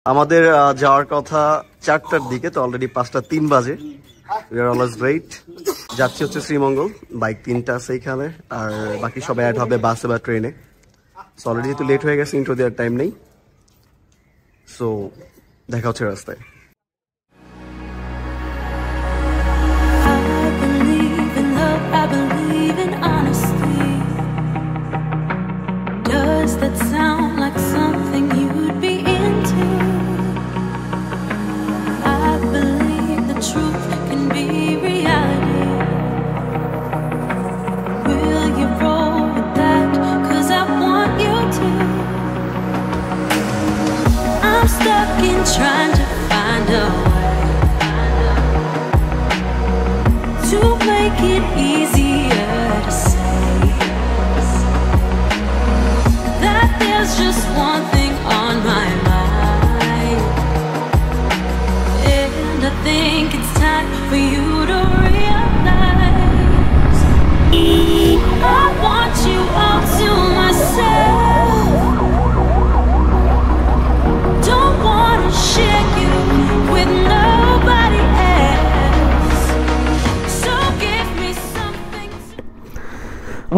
আমাদের যাওয়ার কথা 4টার দিকে, তো অলরেডি 5:03 বাজে। We are always great. যাচ্ছি হচ্ছে শ্রীমঙ্গল, বাইক 3টা আছে এখানে, আর বাকি সবাই অ্যাড হবে বাসে বা ট্রেনে। সো অলরেডি যেহেতু লেট হয়ে গেছে, ইন্ট্রো দেওয়ার টাইম নেই। সো দেখা হচ্ছে রাস্তায়। Does that sound like something you'd be into? I believe the truth can be reality. Will you roll with that? 'Cause I want you to. I'm stuck in trying to find a way to make it easier to say that there's just one thing on my mind, and I think it's time for you to realize I want you all to myself. Don't wanna share you with nobody else, so give me something to...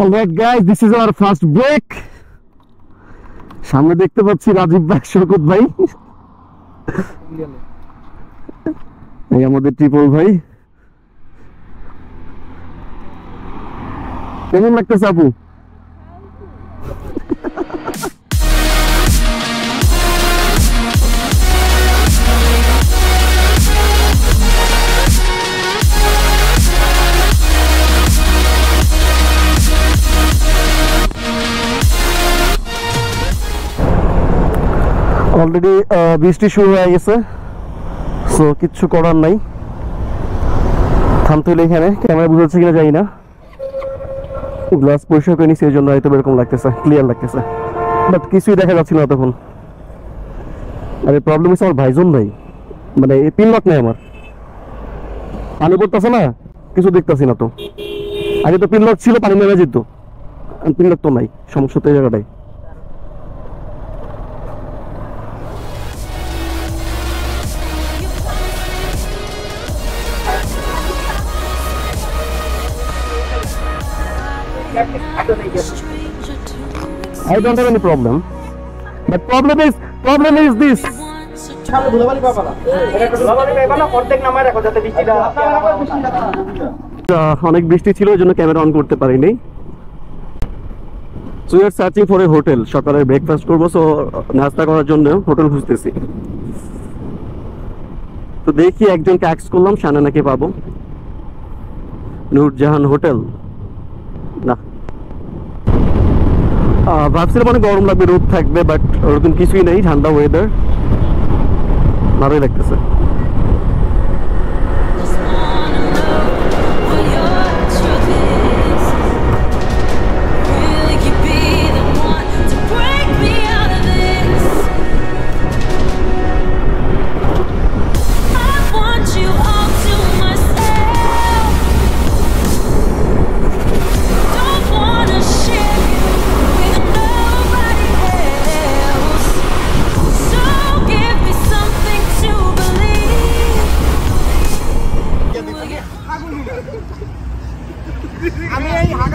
Alright guys, this is our first break. সামনে দেখতে পাচ্ছি রাজীব ভাই, শওকত ভাই, এই আমাদের triple ভাই। কেমন লাগতেছে আপু? অলরেডি বৃষ্টি শুরু হয়ে গেছে, সো কিচ্ছু করার নাই, থামতে হলে এখানে। ক্যামেরা বুঝাচ্ছে কিনা জানি না, গ্লাস পরিষ্কার করে নিচ্ছি, এই জন্য হয়তো এরকম লাগতেছে, ক্লিয়ার লাগতেছে, বাট কিছুই দেখা যাচ্ছিল না তখন। আরে প্রবলেম হচ্ছে আমার ভাইজন ভাই, মানে এই পিন লক নেই আমার, পানি পড়তেছে না, কিছু দেখতেছি না। তো আগে তো পিন লক ছিল, পানি নেমে যেত, পিন লক তো নাই, সমস্যা তো এই জায়গাটাই। I don't have any problem, but problem is this. অনেক বৃষ্টি ছিল, ওই জন্য ক্যামেরা অন করতে পারিনি। So we are searching for a hotel. সকালে ব্রেকফাস্ট করবো, সো নাস্তা করার জন্য হোটেল খুঁজতেছি। তো দেখি একজনকে অ্যাক্স করলাম, শানানাকে পাবো। নূরজাহান হোটেল না, ভাবছিলাম অনেক গরম লাগবে, রোদ থাকবে, বাট ওরকম কিছুই নেই, ঠান্ডা ওয়েদার, ভালোই লাগতেছে।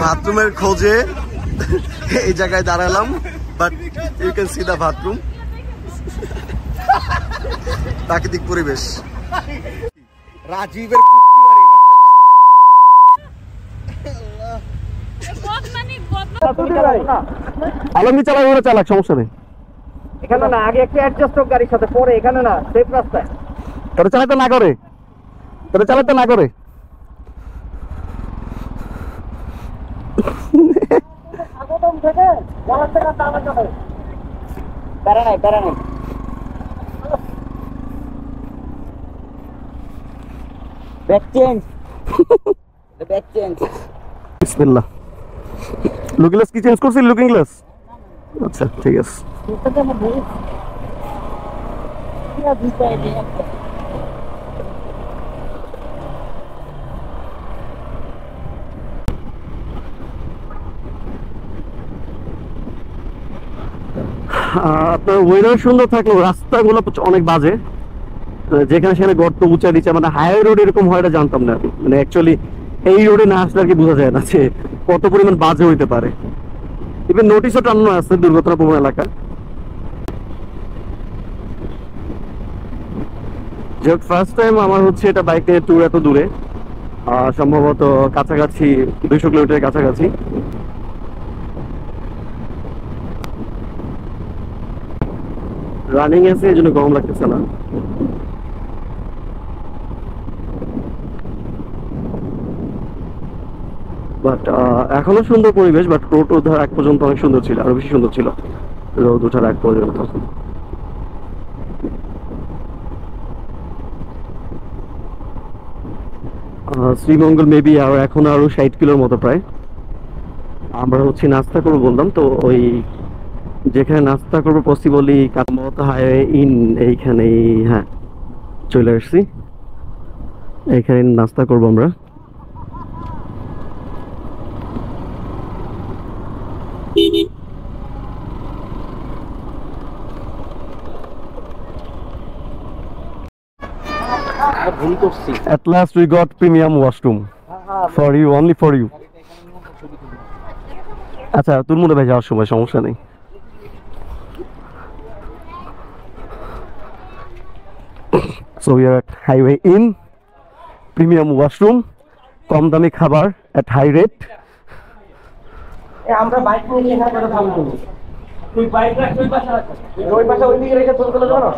বাথরুমের খোঁজে এই জায়গায় দাঁড়ালাম, but you can see the bathroom. প্রাকৃতিক পরিবেশ। রাজীবের আলমগীর চালাক, ওরা চালাক, সমস্যা নেই। এখানে না, আগে একটা অ্যাডজাস্ট হোক গাড়ির সাথে, পরে এখানে না, সেফ রাস্তায়। তোরা চালাতে না করে, তোরা চালাতে না করে। বিসমিল্লাহ। লুকিং গ্লাস কি চেঞ্জ করছিস? লুকিং গ্লাস, আচ্ছা ঠিক আছে। আপনার ওয়েদার সুন্দর থাকলেও রাস্তাগুলো অনেক বাজে, যেখানে সেখানে গর্ত উঁচা নিচে, মানে হাইওয়ে রোড এরকম হয় এটা জানতাম না আমি। মানে অ্যাকচুয়ালি এই রোডে না আসলে আর কি বোঝা যায় না যে কত পরিমাণ বাজে হইতে পারে। ইভেন নোটিশও টানানো আছে দুর্ঘটনা প্রবণ এলাকা। ফার্স্ট টাইম আমার হচ্ছে এটা বাইক নিয়ে ট্যুর এত দূরে, সম্ভবত কাছাকাছি 200 কিলোমিটারের কাছাকাছি। রানিং আছে এই জন্য গরম লাগতেছে না। বাট এখনো সুন্দর পরিবেশ, বাট রোড ওঠার আগ পর্যন্ত অনেক সুন্দর ছিল, আরো বেশি সুন্দর ছিল রোদ ওঠার আগ পর্যন্ত। শ্রীমঙ্গল মেবি আর এখন আরো 60 কিলোর মতো প্রায়। আমরা হচ্ছে নাস্তা করবো বললাম, তো ওই যেখানে নাস্তা করবো পসিবলি কামত হাইওয়ে ইন এইখানে, হ্যাঁ চলে আসছি, এইখানে নাস্তা করবো আমরা। At last we got premium washroom for you, only for you. আচ্ছা তোর মনে ভাই যাওয়ার সময় সমস্যা নেই। So we are at highway in, premium washroom, কম দামি খাবার at high rate. আমরা বাইক নিয়ে এখানে করে ভালো করব। তুই বাইক রাখ, ওই পাশে রাখ, ওই পাশে ওই দিকে রেখে চলে যাও না।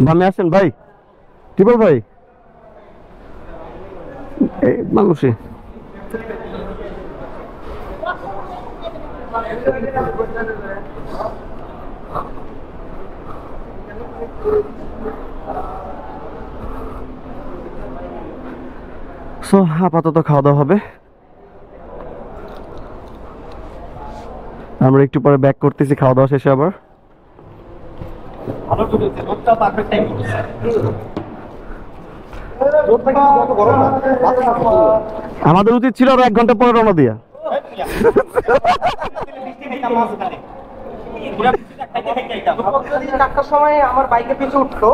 বামে আসেন ভাই, টিপল ভাই, মানুষে সো আপাতত খাওয়া দাওয়া হবে। আমরা একটু পরে ব্যাক করতেছি খাওয়া দাওয়া শেষে আবার। আমাদের উচিত ছিল আরো 1 ঘন্টা পরে রওনা দিয়া। সময় আমার বাইকে পিছু উঠতো,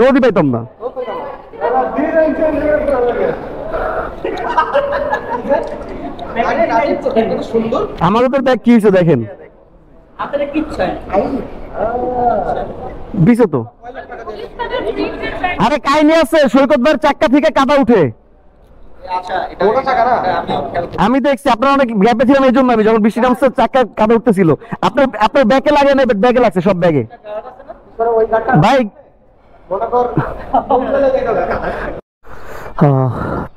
রোদই পাইতাম না। আমাদের তো ব্যাগ কি হয়েছে দেখেন, দিছে তো। আরে কাহিনী আছে, সৈকত ভাইয়ের চাক্কা থেকে কাদা উঠে। আমি দেখছি আপনারা অনেক গ্যাপে ছিলাম, এই জন্য আমি যখন বৃষ্টি নামছে চাক্কা কাদা উঠতেছিল। আপনার ব্যাগে লাগে না, ব্যাগে লাগছে, সব ব্যাগে ভাই।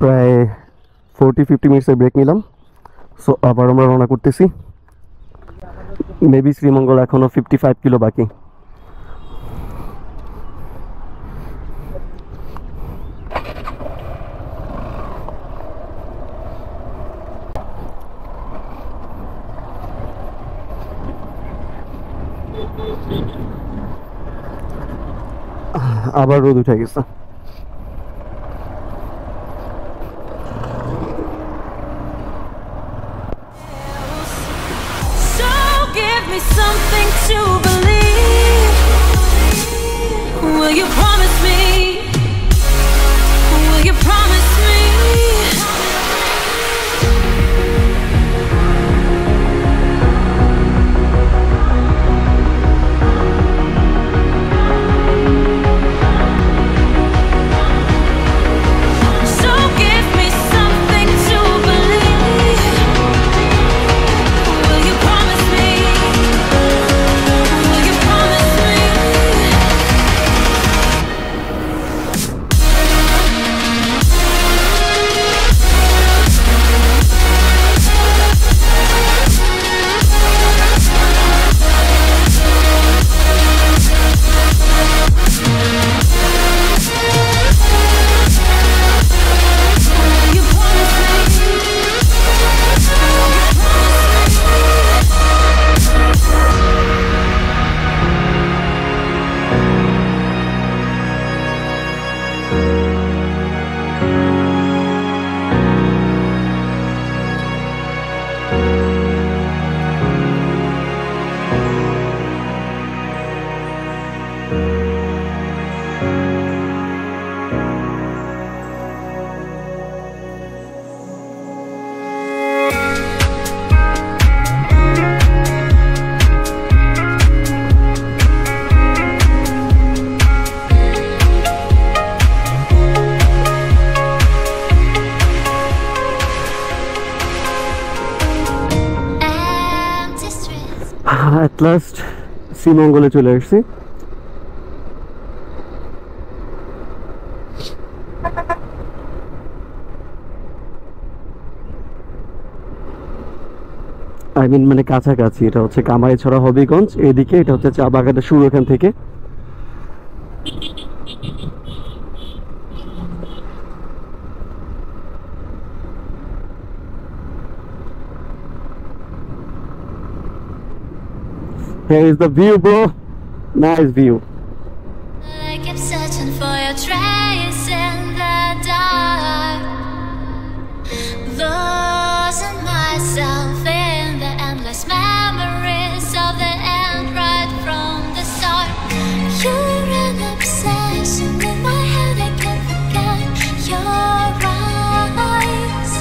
প্রায় 40-50 মিনিটসের ব্রেক নিলাম। সো আবার আমরা রওনা করতেছি। মেবি শ্রীমঙ্গল এখনো 55 কিলো বাকি। আবার রোদ উঠে গেছে। So give me something to believe. Will you promise me? Will you promise me? So give me something to believe. Will you promise me? At last শ্রীমঙ্গলে চলে আসছি। আই মিন মানে কাছাকাছি, এটা হচ্ছে কামাইছড়া হবিগঞ্জ, এদিকে এটা হচ্ছে চা বাগানটা শুরু এখান থেকে। Here is the view, bro. Nice view. I keep searching for your trace in the dark, losing myself in the endless memories of the end right from the start. You're an obsession in my head, I can't forget your eyes.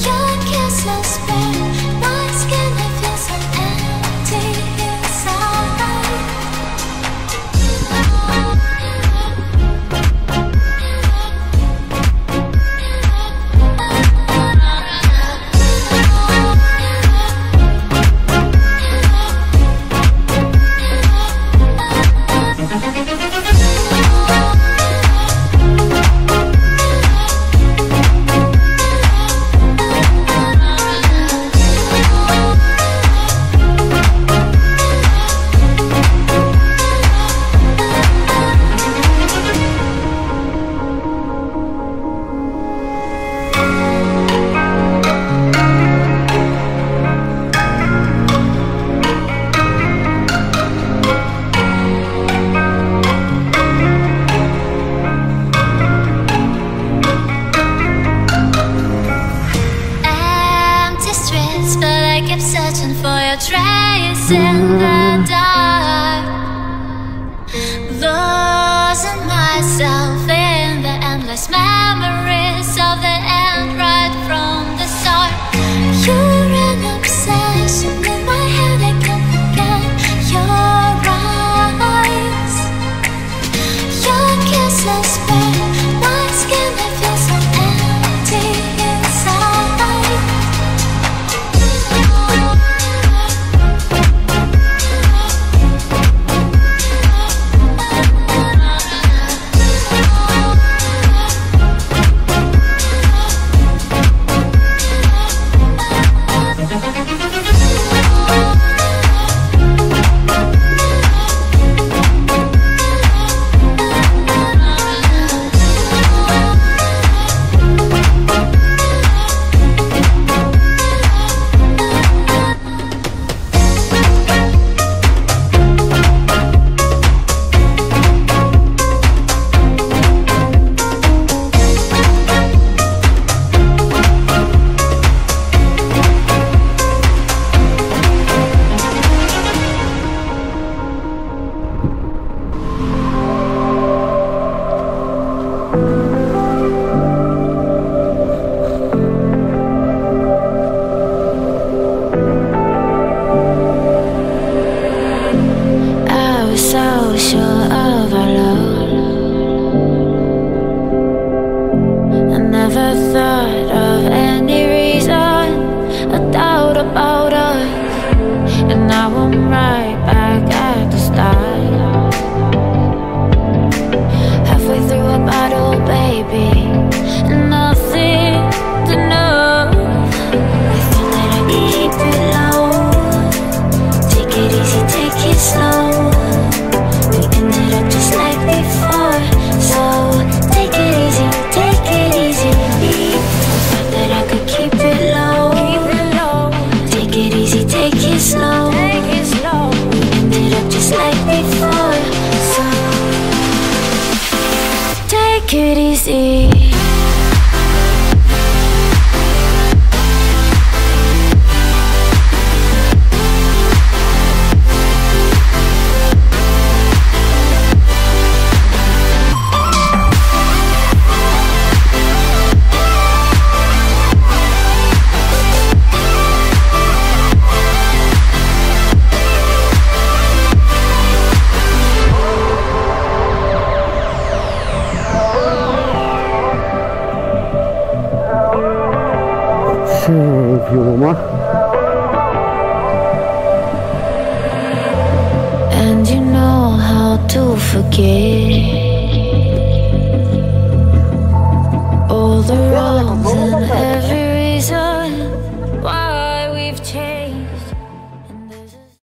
Your kiss is bare, my skin, I feel so empty inside. Empty streets, but I keep searching for your trace in the dark, losing myself in the endless memories of the end right from the start. You're an obsession in my head, I can't forget your eyes. Your kiss is bare, my skin, I feel so empty inside. I was so sure of our love, I never thought of any reason, a doubt about us, and now I'm right back at the start. Halfway through a bottle, baby, and nothing to know. I thought that I could keep it low, take it easy, take it slow. We ended up just like before, so take it easy, take it easy. I thought that I could keep it low, take it easy, take it slow. We ended up just like before, so take it easy. View, mama. and you know how to forget all the wrongs and every